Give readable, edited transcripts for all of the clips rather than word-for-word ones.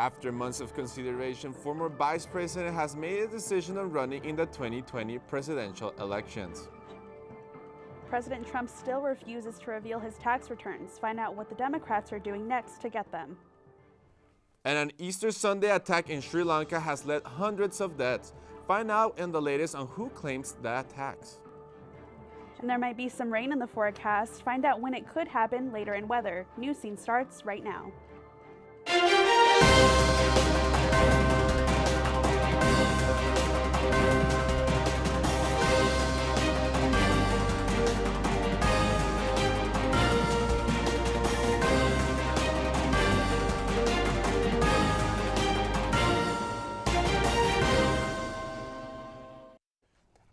After months of consideration, former Vice President has made a decision on running in the 2020 presidential elections. President Trump still refuses to reveal his tax returns. Find out what the Democrats are doing next to get them. And an Easter Sunday attack in Sri Lanka has led hundreds of deaths. Find out in the latest on who claims the attacks. And there might be some rain in the forecast. Find out when it could happen later in weather. Newscene starts right now.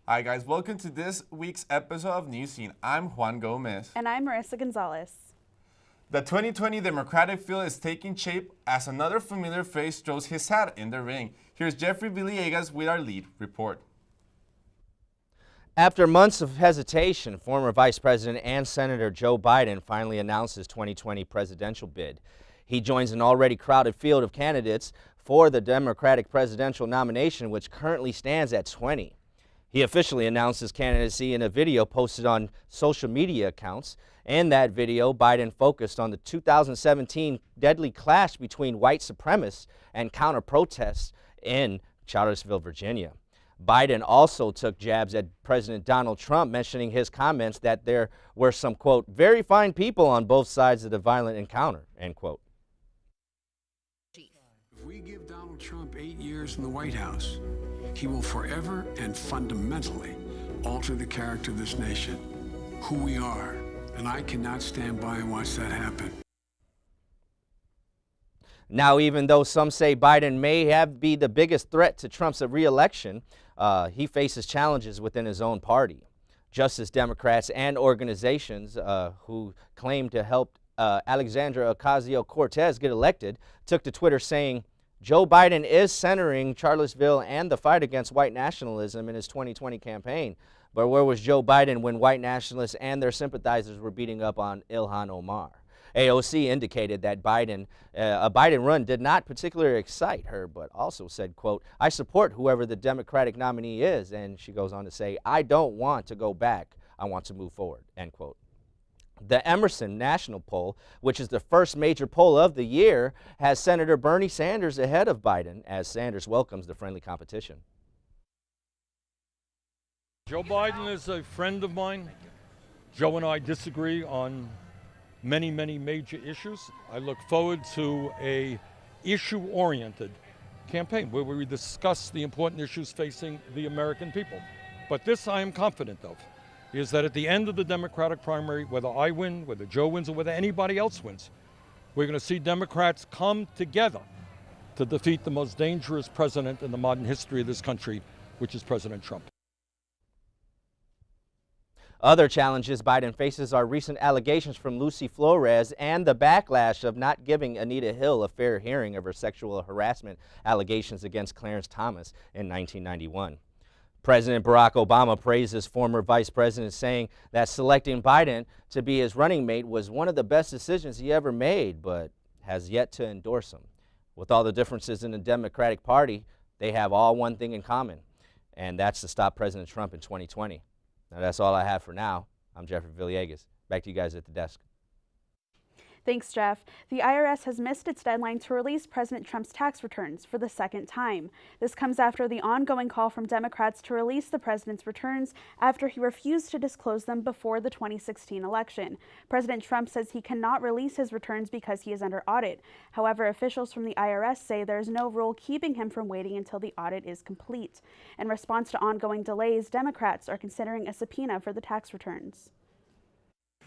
Hi guys, welcome to this week's episode of Newscene. I'm Juan Gomez. And I'm Marissa Gonzalez. The 2020 Democratic field is taking shape as another familiar face throws his hat in the ring. Here's Jeffrey Villegas with our lead report. After months of hesitation, former Vice President and Senator Joe Biden finally announced his 2020 presidential bid. He joins an already crowded field of candidates for the Democratic presidential nomination, which currently stands at 20. He officially announced his candidacy in a video posted on social media accounts. In that video, Biden focused on the 2017 deadly clash between white supremacists and counter-protests in Charlottesville, Virginia. Biden also took jabs at President Donald Trump, mentioning his comments that there were some, quote, very fine people on both sides of the violent encounter, end quote. If we give Donald Trump 8 years in the White House, he will forever and fundamentally alter the character of this nation, who we are, and I cannot stand by and watch that happen. Now, even though some say Biden may be the biggest threat to Trump's re-election, he faces challenges within his own party. Justice Democrats and organizations who claim to help Alexandria Ocasio-Cortez get elected took to Twitter saying, Joe Biden is centering Charlottesville and the fight against white nationalism in his 2020 campaign. But where was Joe Biden when white nationalists and their sympathizers were beating up on Ilhan Omar? AOC indicated that a Biden run did not particularly excite her, but also said, quote, I support whoever the Democratic nominee is. And she goes on to say, I don't want to go back. I want to move forward, end quote. The Emerson National Poll, which is the first major poll of the year, has Senator Bernie Sanders ahead of Biden as Sanders welcomes the friendly competition. Joe Biden is a friend of mine. Joe and I disagree on many, many major issues. I look forward to a issue-oriented campaign where we discuss the important issues facing the American people. But this I am confident of, is that at the end of the Democratic primary, whether I win, whether Joe wins, or whether anybody else wins, we're going to see Democrats come together to defeat the most dangerous president in the modern history of this country, which is President Trump. Other challenges Biden faces are recent allegations from Lucy Flores and the backlash of not giving Anita Hill a fair hearing of her sexual harassment allegations against Clarence Thomas in 1991. President Barack Obama praised his former vice president, saying that selecting Biden to be his running mate was one of the best decisions he ever made, but has yet to endorse him. With all the differences in the Democratic Party, they have all one thing in common, and that's to stop President Trump in 2020. Now, that's all I have for now. I'm Jeffrey Villegas. Back to you guys at the desk. Thanks, Jeff. The IRS has missed its deadline to release President Trump's tax returns for the second time. This comes after the ongoing call from Democrats to release the president's returns after he refused to disclose them before the 2016 election. President Trump says he cannot release his returns because he is under audit. However, officials from the IRS say there is no rule keeping him from waiting until the audit is complete. In response to ongoing delays, Democrats are considering a subpoena for the tax returns.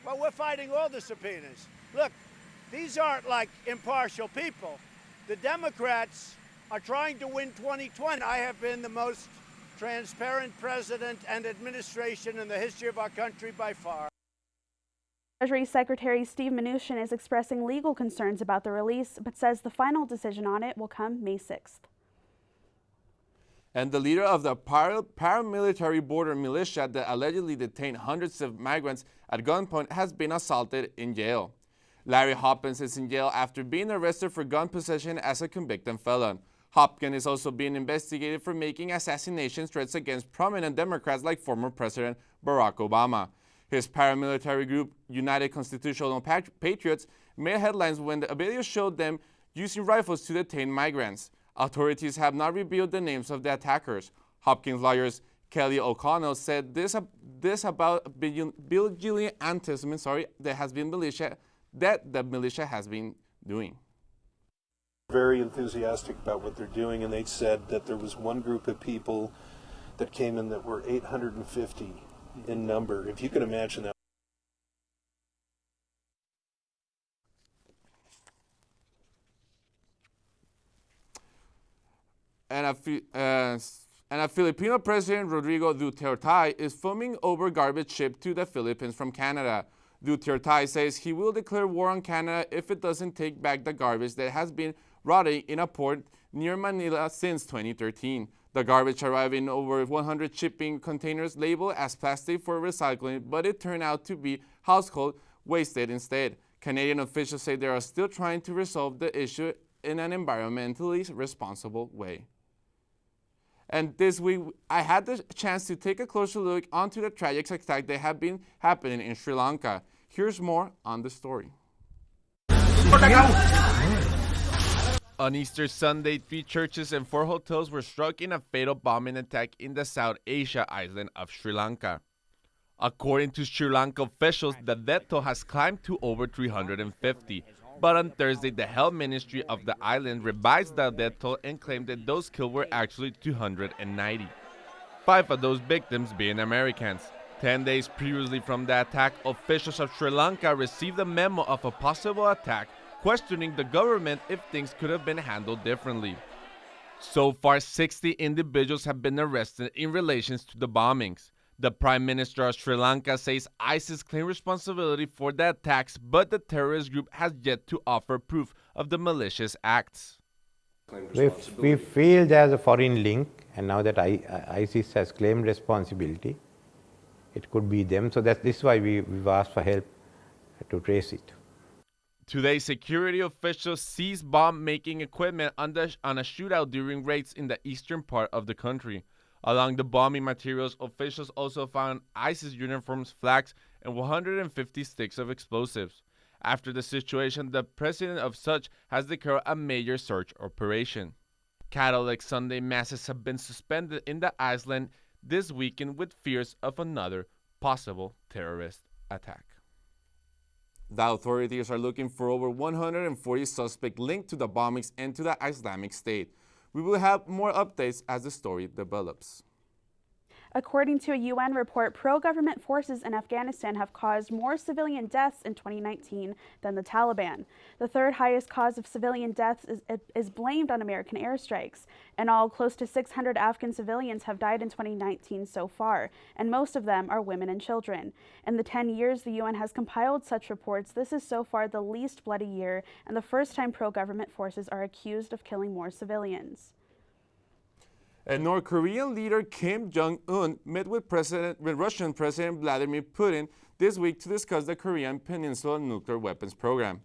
Well, we're fighting all the subpoenas. Look, these aren't like impartial people. The Democrats are trying to win 2020. I have been the most transparent president and administration in the history of our country by far. Treasury Secretary Steve Mnuchin is expressing legal concerns about the release, but says the final decision on it will come May 6th. And the leader of the paramilitary border militia that allegedly detained hundreds of migrants at gunpoint has been assaulted in jail. Larry Hopkins is in jail after being arrested for gun possession as a convicted felon. Hopkins is also being investigated for making assassination threats against prominent Democrats like former President Barack Obama. His paramilitary group, United Constitutional Patriots, made headlines when a video showed them using rifles to detain migrants. Authorities have not revealed the names of the attackers. Hopkins lawyers Kelly O'Connell said this about vigilant antisemitism, that the militia has been doing. Very enthusiastic about what they're doing, and they said that there was one group of people that came in that were 850 in number. If you can imagine that. And a Filipino president, Rodrigo Duterte, is filming over garbage shipped to the Philippines from Canada. Duterte says he will declare war on Canada if it doesn't take back the garbage that has been rotting in a port near Manila since 2013. The garbage arrived in over 100 shipping containers labeled as plastic for recycling, but it turned out to be household waste instead. Canadian officials say they are still trying to resolve the issue in an environmentally responsible way. And this week, I had the chance to take a closer look onto the tragic attacks that have been happening in Sri Lanka. Here's more on the story. On Easter Sunday, 3 churches and 4 hotels were struck in a fatal bombing attack in the South Asia island of Sri Lanka. According to Sri Lanka officials, the death toll has climbed to over 350. But on Thursday, the health ministry of the island revised the death toll and claimed that those killed were actually 290. 5 of those victims being Americans. 10 days previously from the attack, officials of Sri Lanka received a memo of a possible attack, questioning the government if things could have been handled differently. So far, 60 individuals have been arrested in relation to the bombings. The Prime Minister of Sri Lanka says ISIS claimed responsibility for the attacks, but the terrorist group has yet to offer proof of the malicious acts. We feel there's a foreign link, and now that ISIS has claimed responsibility, it could be them. So this is why we've asked for help to trace it. Today, security officials seized bomb-making equipment on a shootout during raids in the eastern part of the country. Along the bombing materials, officials also found ISIS uniforms, flags, and 150 sticks of explosives. After the situation, the president of such has declared a major search operation. Catholic Sunday masses have been suspended in the island this weekend with fears of another possible terrorist attack. The authorities are looking for over 140 suspects linked to the bombings and to the Islamic State. We will have more updates as the story develops. According to a UN report, pro-government forces in Afghanistan have caused more civilian deaths in 2019 than the Taliban. The third highest cause of civilian deaths is blamed on American airstrikes. In all, close to 600 Afghan civilians have died in 2019 so far, and most of them are women and children. In the 10 years the UN has compiled such reports, this is so far the least bloody year and the first time pro-government forces are accused of killing more civilians. And North Korean leader Kim Jong-un met with Russian President Vladimir Putin this week to discuss the Korean Peninsula nuclear weapons program.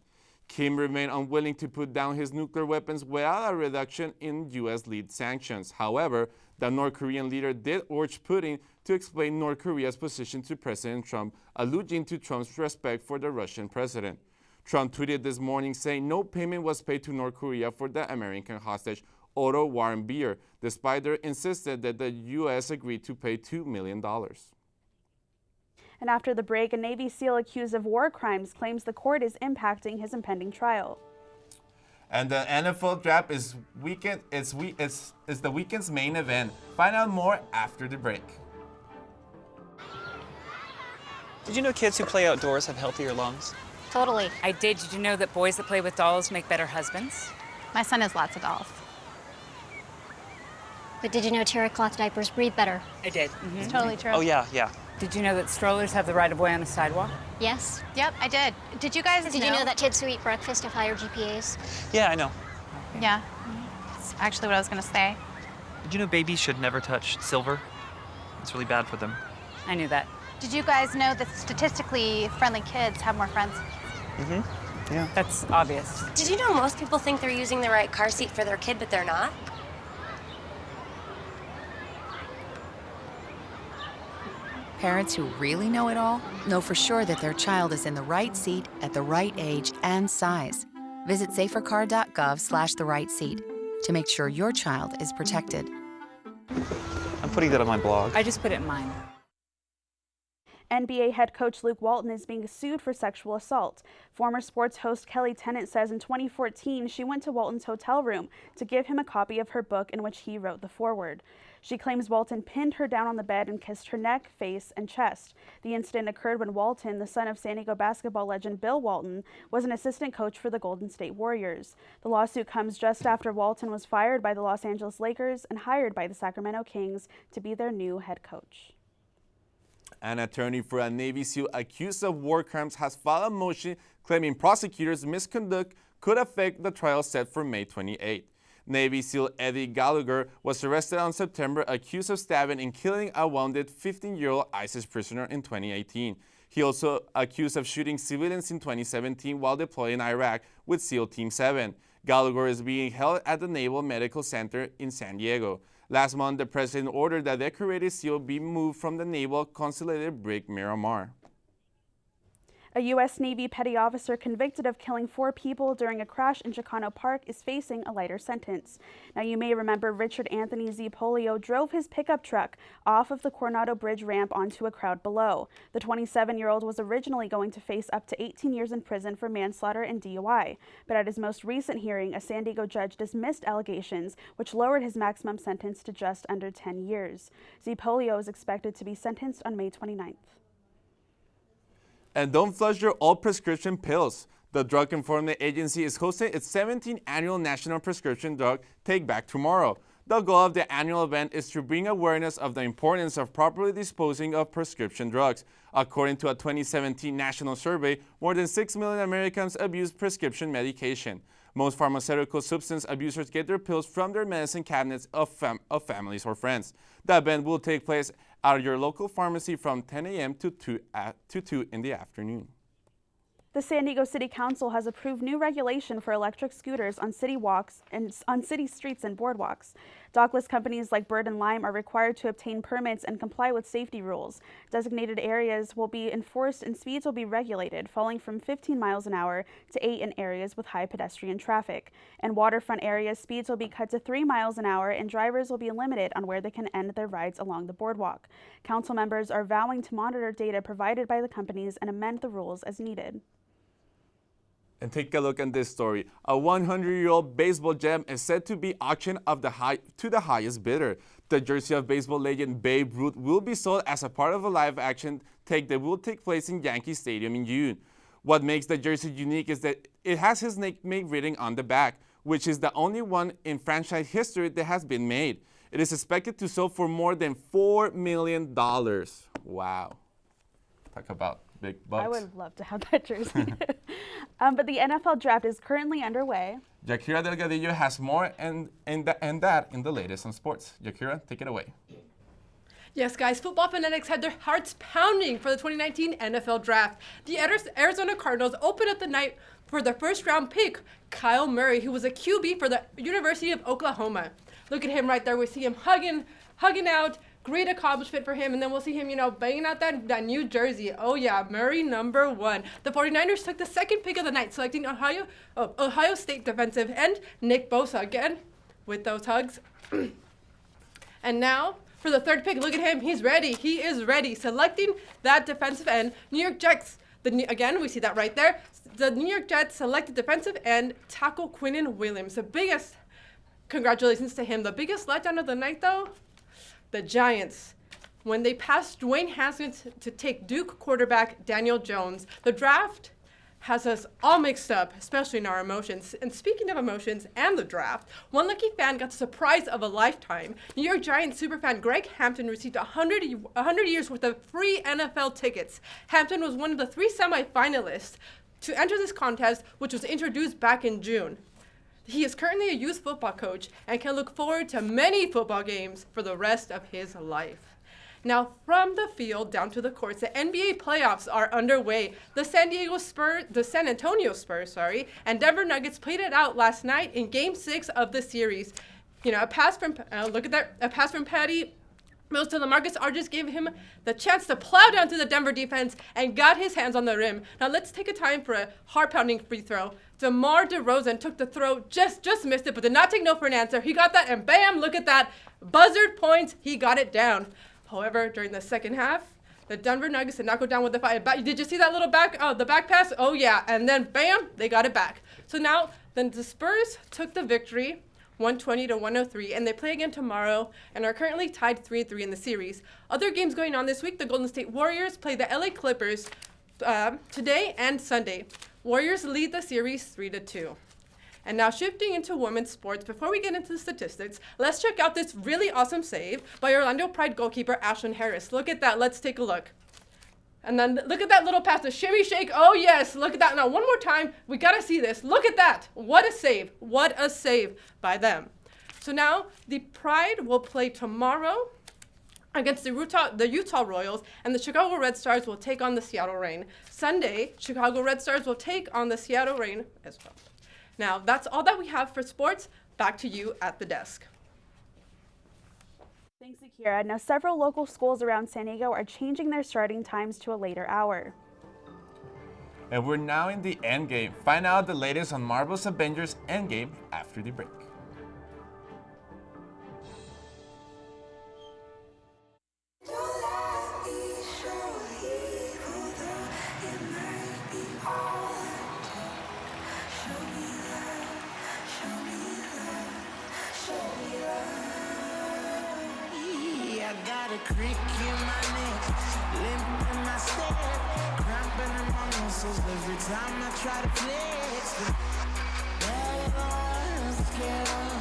Kim remained unwilling to put down his nuclear weapons without a reduction in U.S.-led sanctions. However, the North Korean leader did urge Putin to explain North Korea's position to President Trump, alluding to Trump's respect for the Russian president. Trump tweeted this morning saying no payment was paid to North Korea for the American hostage Otto Warmbier, despite their insistence that the U.S. agreed to pay $2 million. And after the break, a Navy SEAL accused of war crimes claims the court is impacting his impending trial. And the NFL draft is the weekend's main event. Find out more after the break. Did you know kids who play outdoors have healthier lungs? Totally. I did. Did you know that boys that play with dolls make better husbands? My son has lots of dolls. But did you know terry cloth diapers breathe better? I did. It's totally true. Oh, yeah. Did you know that strollers have the right of way on a sidewalk? Yes. Yep, I did. Did you guys Did you know that kids who eat breakfast have higher GPAs? Yeah, I know. Yeah. That's actually what I was going to say. Did you know babies should never touch silver? It's really bad for them. I knew that. Did you guys know that statistically friendly kids have more friends? Mm-hmm. Yeah. That's obvious. Did you know most people think they're using the right car seat for their kid, but they're not? Parents who really know it all know for sure that their child is in the right seat at the right age and size. Visit safercar.gov/the right seat to make sure your child is protected. I'm putting that on my blog. I just put it in mine. NBA head coach Luke Walton is being sued for sexual assault. Former sports host Kelly Tennant says in 2014 she went to Walton's hotel room to give him a copy of her book in which he wrote the foreword. She claims Walton pinned her down on the bed and kissed her neck, face, and chest. The incident occurred when Walton, the son of San Diego basketball legend Bill Walton, was an assistant coach for the Golden State Warriors. The lawsuit comes just after Walton was fired by the Los Angeles Lakers and hired by the Sacramento Kings to be their new head coach. An attorney for a Navy SEAL accused of war crimes has filed a motion claiming prosecutors' misconduct could affect the trial set for May 28. Navy SEAL Eddie Gallagher was arrested on September accused of stabbing and killing a wounded 15-year-old ISIS prisoner in 2018. He also accused of shooting civilians in 2017 while deployed in Iraq with SEAL Team 7. Gallagher is being held at the Naval Medical Center in San Diego. Last month, the president ordered that decorated SEAL be moved from the Naval Consolidated Brig Miramar. A U.S. Navy petty officer convicted of killing 4 people during a crash in Chicano Park is facing a lighter sentence. Now, you may remember Richard Anthony Z. Polio drove his pickup truck off of the Coronado Bridge ramp onto a crowd below. The 27-year-old was originally going to face up to 18 years in prison for manslaughter and DUI. But at his most recent hearing, a San Diego judge dismissed allegations, which lowered his maximum sentence to just under 10 years. Z. Polio is expected to be sentenced on May 29th. And don't flush your old prescription pills. The Drug Enforcement Agency is hosting its 17th annual National Prescription Drug Take Back tomorrow. The goal of the annual event is to bring awareness of the importance of properly disposing of prescription drugs. According to a 2017 national survey, more than 6 million Americans abuse prescription medication. Most pharmaceutical substance abusers get their pills from their medicine cabinets of families or friends. The event will take place at your local pharmacy from 10 a.m. to 2 in the afternoon. The San Diego City Council has approved new regulation for electric scooters on city walks and on city streets and boardwalks. Dockless companies like Bird and Lime are required to obtain permits and comply with safety rules. Designated areas will be enforced and speeds will be regulated, falling from 15 miles an hour to 8 in areas with high pedestrian traffic. In waterfront areas, speeds will be cut to 3 miles an hour and drivers will be limited on where they can end their rides along the boardwalk. Council members are vowing to monitor data provided by the companies and amend the rules as needed. And take a look at this story. A 100-year-old baseball gem is said to be auctioned to the highest bidder. The jersey of baseball legend Babe Ruth will be sold as a part of a live-action take that will take place in Yankee Stadium in June. What makes the jersey unique is that it has his name written on the back, which is the only one in franchise history that has been made. It is expected to sell for more than $4 million. Wow. Talk about big bucks. I would love to have that jersey. But the NFL draft is currently underway. Yakira Delgadillo has more and that in the latest on sports. Yakira, take it away. Yes, guys, football fanatics had their hearts pounding for the 2019 NFL Draft. The Arizona Cardinals opened up the night for their first-round pick, Kyle Murray, who was a QB for the University of Oklahoma. Look at him right there. We see him hugging out. Great accomplishment for him, and then we'll see him, banging out that new jersey. Oh yeah, Murray #1. The 49ers took the second pick of the night, selecting Ohio State defensive end Nick Bosa again with those hugs. And now for the third pick, look at him. He's ready. He is ready. Selecting that defensive end, New York Jets. Again, we see that right there. The New York Jets selected defensive end tackle Quinnen Williams. The biggest congratulations to him. The biggest letdown of the night, though. The Giants, when they passed Dwayne Haskins to take Duke quarterback Daniel Jones. The draft has us all mixed up, especially in our emotions. And speaking of emotions and the draft, one lucky fan got the surprise of a lifetime. New York Giants superfan Greg Hampton received 100 years worth of free NFL tickets. Hampton was one of the 3 semifinalists to enter this contest, which was introduced back in June. He is currently a youth football coach and can look forward to many football games for the rest of his life. Now, from the field down to the courts, the NBA playoffs are underway. The San Antonio Spurs, and Denver Nuggets played it out last night in Game 6 of the series. You know, a pass from Patty Mills to LaMarcus Aldridge gave him the chance to plow down to the Denver defense and got his hands on the rim. Now let's take a time for a heart-pounding free throw. DeMar DeRozan took the throw, just missed it, but did not take no for an answer. He got that, and bam, look at that. Buzzard points, he got it down. However, during the second half, the Denver Nuggets did not go down with the fight. Did you see that little back pass? Oh yeah, and then bam, they got it back. So now, then the Spurs took the victory, 120 to 103, and they play again tomorrow and are currently tied 3-3 in the series. Other games going on this week, the Golden State Warriors play the LA Clippers today and Sunday. Warriors lead the series 3-2. And now shifting into women's sports, before we get into the statistics, let's check out this really awesome save by Orlando Pride goalkeeper Ashlyn Harris. Look at that, let's take a look. And then look at that little pass, the shimmy shake. Oh yes, look at that. Now one more time, we gotta see this. Look at that, what a save by them. So now the Pride will play tomorrow against the Utah Royals, and the Chicago Red Stars will take on the Seattle Reign. Sunday, Chicago Red Stars will take on the Seattle Reign as well. Now, that's all that we have for sports. Back to you at the desk. Thanks, Akira. Now, several local schools around San Diego are changing their starting times to a later hour. And we're now in the Endgame. Find out the latest on Marvel's Avengers Endgame after the break. Crick in my neck, limp in my step, cramping in my muscles every time I try to flex. They're the ones get on.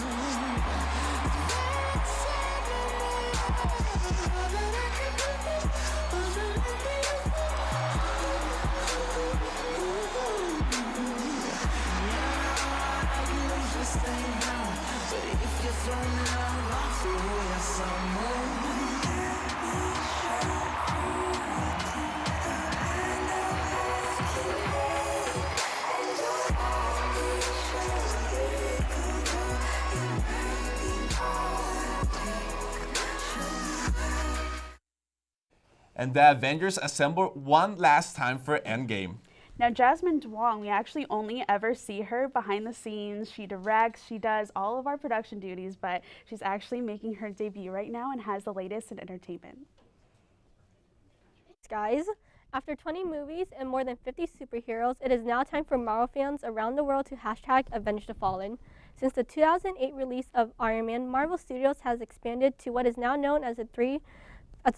But if you're throwing it all off, you're someone. And the Avengers assemble one last time for Endgame. Now, Jasmine Duong, we actually only ever see her behind the scenes. She directs, she does all of our production duties, but she's actually making her debut right now and has the latest in entertainment. Guys, after 20 movies and more than 50 superheroes, it is now time for Marvel fans around the world to hashtag Avenge the Fallen. Since the 2008 release of Iron Man, Marvel Studios has expanded to what is now known as the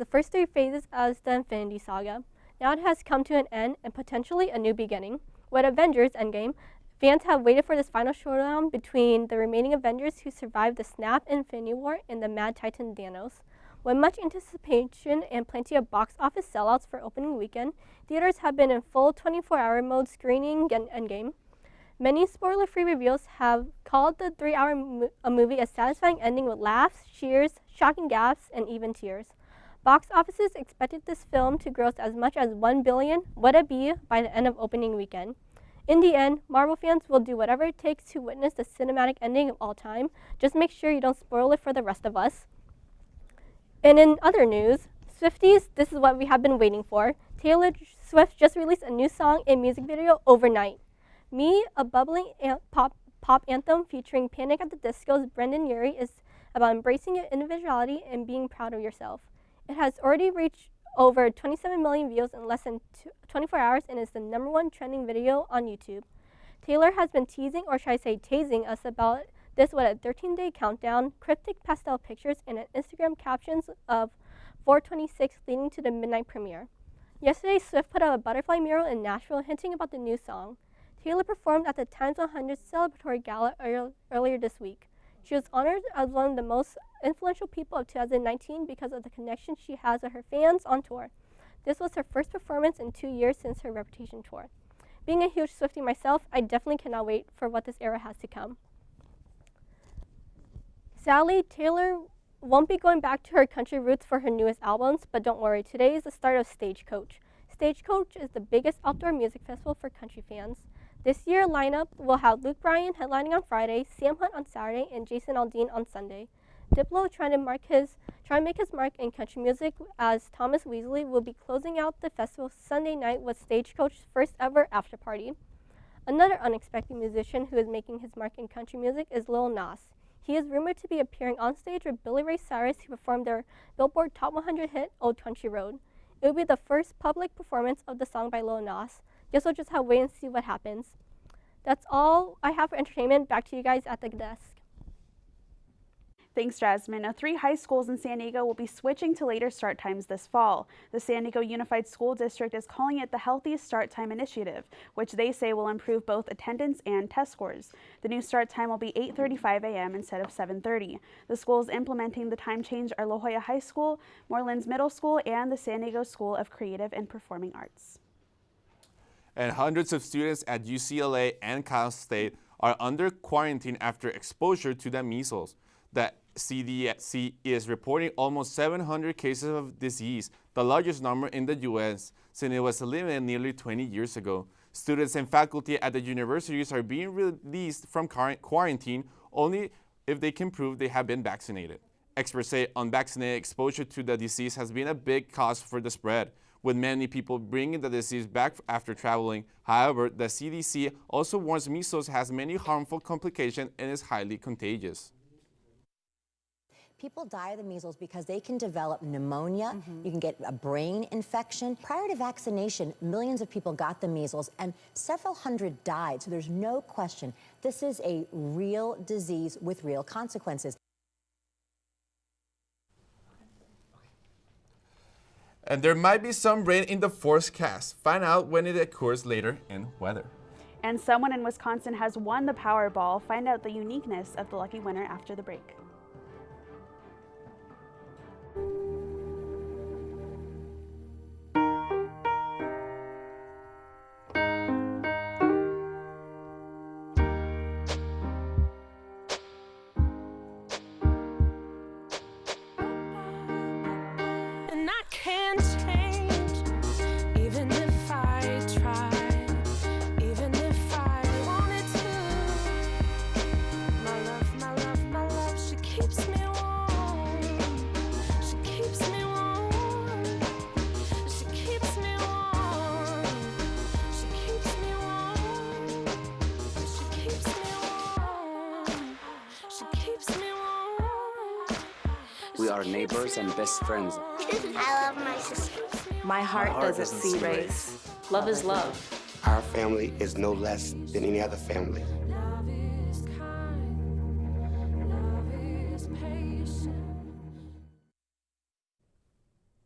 first three phases of the Infinity Saga. Now it has come to an end and potentially a new beginning. With Avengers Endgame, fans have waited for this final showdown between the remaining Avengers who survived the snap Infinity War and the Mad Titan Thanos. With much anticipation and plenty of box office sellouts for opening weekend, theaters have been in full 24-hour mode screening Endgame. Many spoiler-free reviews have called the 3-hour movie a satisfying ending with laughs, cheers, shocking gasps, and even tears. Box offices expected this film to gross as much as $1 billion, would it be, by the end of opening weekend. In the end, Marvel fans will do whatever it takes to witness the cinematic ending of all time. Just make sure you don't spoil it for the rest of us. And in other news, Swifties, this is what we have been waiting for. Taylor Swift just released a new song and music video overnight. Me, a bubbling pop anthem featuring Panic at the Disco's Brendan Urie, is about embracing your individuality and being proud of yourself. It has already reached over 27 million views in less than 24 hours and is the #1 trending video on YouTube. Taylor has been teasing, or should I say tasing, us about this with a 13-day countdown, cryptic pastel pictures, and an Instagram captions of 4:26 leading to the midnight premiere. Yesterday, Swift put up a butterfly mural in Nashville hinting about the new song. Taylor performed at the Times 100 celebratory gala earlier this week. She was honored as one of the most influential people of 2019 because of the connection she has with her fans on tour. This was her first performance in 2 years since her Reputation tour. Being a huge Swiftie myself, I definitely cannot wait for what this era has to come. Sadly, Taylor won't be going back to her country roots for her newest albums, but don't worry, today is the start of Stagecoach. Stagecoach is the biggest outdoor music festival for country fans. This year lineup will have Luke Bryan headlining on Friday, Sam Hunt on Saturday, and Jason Aldean on Sunday. Diplo trying to make his mark in country music, as Thomas Weasley will be closing out the festival Sunday night with Stagecoach's first ever after party. Another unexpected musician who is making his mark in country music is Lil Nas. He is rumored to be appearing on stage with Billy Ray Cyrus, who performed their Billboard Top 100 hit Old Country Road. It will be the first public performance of the song by Lil Nas. Guess we'll just have to wait and see what happens. That's all I have for entertainment. Back to you guys at the desk. Thanks, Jasmine. Now, 3 high schools in San Diego will be switching to later start times this fall. The San Diego Unified School District is calling it the Healthy Start Time Initiative, which they say will improve both attendance and test scores. The new start time will be 8:35 a.m. instead of 7:30. The schools implementing the time change are La Jolla High School, Morelands Middle School, and the San Diego School of Creative and Performing Arts. And hundreds of students at UCLA and Cal State are under quarantine after exposure to the measles. The CDC is reporting almost 700 cases of disease, the largest number in the U.S. since it was eliminated nearly 20 years ago. Students and faculty at the universities are being released from quarantine only if they can prove they have been vaccinated. Experts say unvaccinated exposure to the disease has been a big cause for the spread, with many people bringing the disease back after traveling. However, the CDC also warns measles has many harmful complications and is highly contagious. People die of the measles because they can develop pneumonia, you can get a brain infection. Prior to vaccination, millions of people got the measles and several hundred died, so there's no question this is a real disease with real consequences. And there might be some rain in the forecast. Find out when it occurs later in weather. And someone in Wisconsin has won the Powerball. Find out the uniqueness of the lucky winner after the break. And I can't change, even if I try, even if I wanted to. My love, she keeps me warm. She keeps me warm. She keeps me warm. She keeps me warm. She keeps me warm. She keeps me warm. We are neighbors and best friends. I love my sister. My heart doesn't see race. Love is love. Our family is no less than any other family.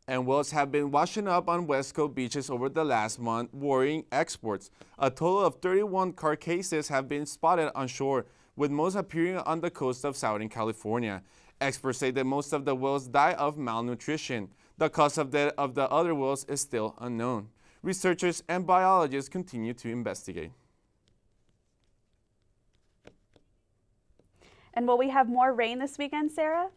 And whales have been washing up on West Coast beaches over the last month, worrying experts. A total of 31 carcasses have been spotted on shore, with most appearing on the coast of Southern California. Experts say that most of the whales die of malnutrition. The cause of death of the other whales is still unknown. Researchers and biologists continue to investigate. And will we have more rain this weekend, Sarah?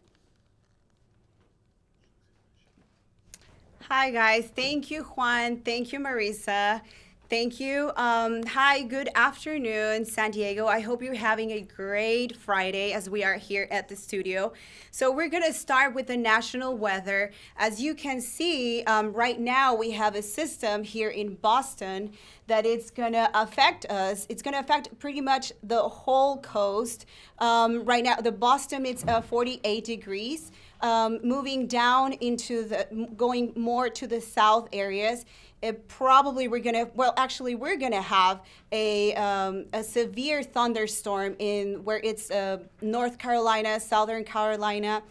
Hi, guys. Thank you, Juan. Thank you, Marisa. Thank you. Hi, good afternoon, San Diego. I hope you're having a great Friday as we are here at the studio. So we're going to start with the national weather. As you can see, right now we have a system here in Boston that it's going to affect us. It's going to affect pretty much the whole coast. Right now, the Boston, it's 48 degrees. Moving down into going more to the south areas. We're gonna have a severe thunderstorm in where it's North Carolina, Southern Carolina.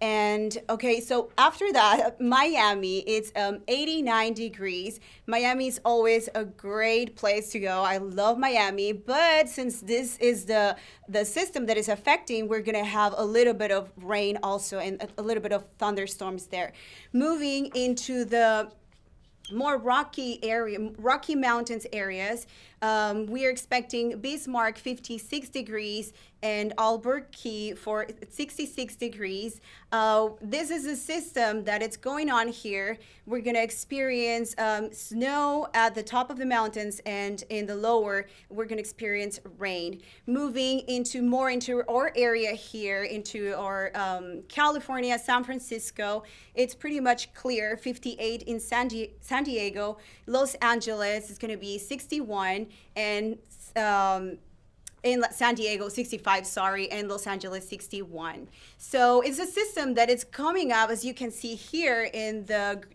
And okay, so after that, Miami, it's 89 degrees. Miami is always a great place to go. I love Miami, but since this is the system that is affecting, we're gonna have a little bit of rain also and a little bit of thunderstorms there. Moving into the more rocky Mountains areas, We are expecting Bismarck 56 degrees and Albuquerque for 66 degrees. This is a system that it's going on here. We're going to experience snow at the top of the mountains, and in the lower, we're going to experience rain. Moving into our area here, into our California, San Francisco, it's pretty much clear. 58 in San Diego. Los Angeles is going to be 61, and in San Diego 65, and Los Angeles 61. So it's a system that is coming up, as you can see here in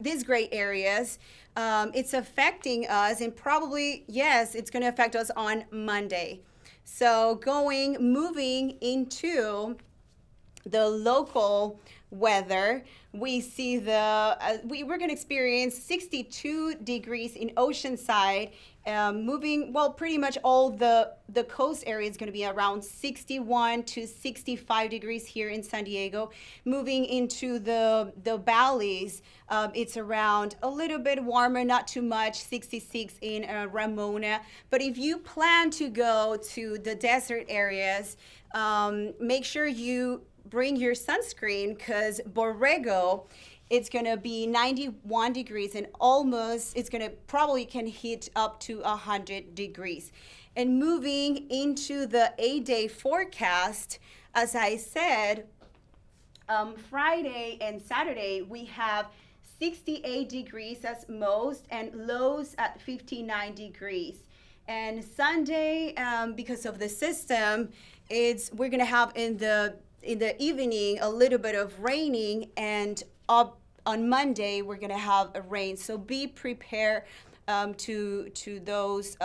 these gray areas. It's affecting us, and probably, yes, it's going to affect us on Monday. So moving into the local weather, we see we're going to experience 62 degrees in Oceanside. Pretty much all the coast area is going to be around 61 to 65 degrees here in San Diego. Moving into the valleys, it's around a little bit warmer, not too much, 66 in Ramona. But if you plan to go to the desert areas, make sure you bring your sunscreen, because Borrego, it's going to be 91 degrees, and probably can hit up to 100 degrees. And moving into the 8-day forecast, as I said, Friday and Saturday, we have 68 degrees as most, and lows at 59 degrees. And Sunday, because of the system, we're going to have in the evening a little bit of raining, and up on Monday we're going to have a rain. So be prepared to those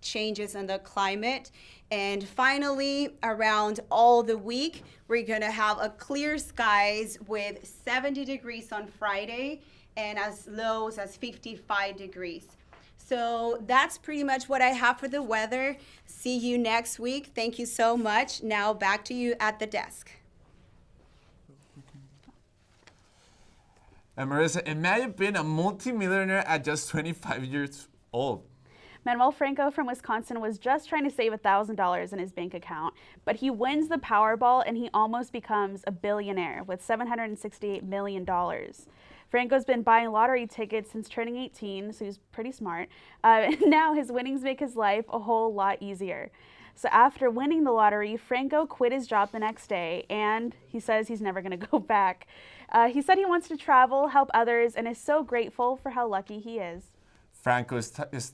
changes in the climate. And finally, around all the week, we're going to have a clear skies with 70 degrees on Friday and as low as 55 degrees. So that's pretty much what I have for the weather. See you next week. Thank you so much. Now back to you at the desk. And Marissa, imagine being a multimillionaire at just 25 years old. Manuel Franco from Wisconsin was just trying to save $1,000 in his bank account, but he wins the Powerball and he almost becomes a billionaire with $768 million. Franco's been buying lottery tickets since turning 18, so he's pretty smart. Now his winnings make his life a whole lot easier. So after winning the lottery, Franco quit his job the next day, and he says he's never going to go back. He said he wants to travel, help others, and is so grateful for how lucky he is. Franco is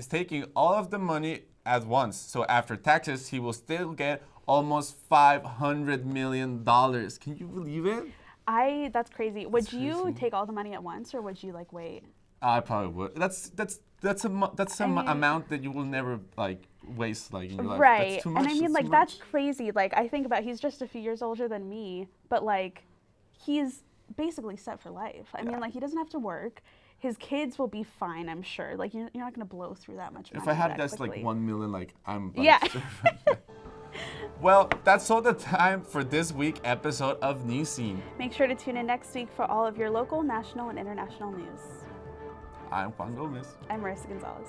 taking all of the money at once. So after taxes, he will still get almost $500 million. Can you believe it? That's crazy. Would you take all the money at once, or would you wait? I probably would. That's some amount that you will never waste in your life. Right. That's too much. And I mean that's crazy. I think about he's just a few years older than me, but he's basically set for life. I mean he doesn't have to work. His kids will be fine, I'm sure. You're not going to blow through that much money. If I had just quickly. 1 million, I'm yeah. Well, that's all the time for this week's episode of Newscene. Make sure to tune in next week for all of your local, national, and international news. I'm Juan Gomez. I'm Marissa Gonzalez.